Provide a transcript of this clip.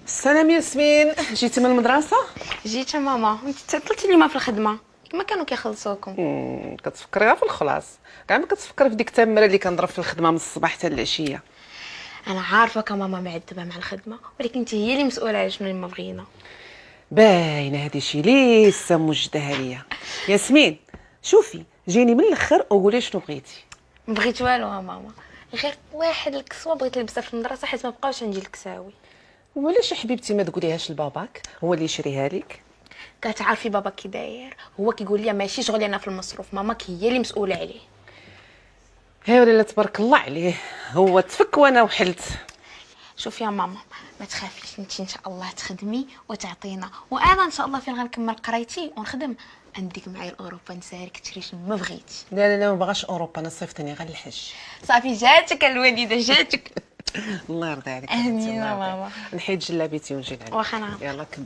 السلام ياسمين، جيتي من المدرسة؟ جيت ماما، انت تعطلتي اليوم في الخدمه كما كانوا كيخلصوكم. كتفكري غير في الخلاص، كاع ما كتفكري في ديك التمره اللي كنضرب في الخدمه من الصباح حتى العشيه. انا عارفه كماما معذبه مع الخدمه، ولكن انت هي اللي مسؤوله على شنو اللي ما بغينا. باينه هادي شي لسه موجدها ليا. ياسمين شوفي، جيني من الاخر وقولي شنو بغيتي. ما بغيت والو ماما، غير واحد الكسوه بغيت نلبسها في المدرسه حيت ما بقاوش عندي الكساوي. وعلاش يا حبيبتي ما تقوليهاش لباباك هو اللي يشريها لك؟ كتعرفي بابا كي داير، هو كيقول لي ماشي شغلي انا في المصروف، ماما هي اللي مسؤوله عليه. هي ولا تبارك الله عليه، هو تفك وانا وحلت. شوفي يا ماما، ما تخافيش، انت ان شاء الله تخدمي وتعطينا، وانا ان شاء الله فين غنكمل قرايتي ونخدم نديك معايا لاوروبا نسارك تشري شنو ما بغيتي. لا لا لا، ما بغاش اوروبا، انا صيفطني غير الحج. صافي جاتك الوالده جاتك. الله يرضي عليك. امين الله يرضي عليك. ماما. نحيد جلابيتي ونجي لعندك. واخا نعم. يلا كمل.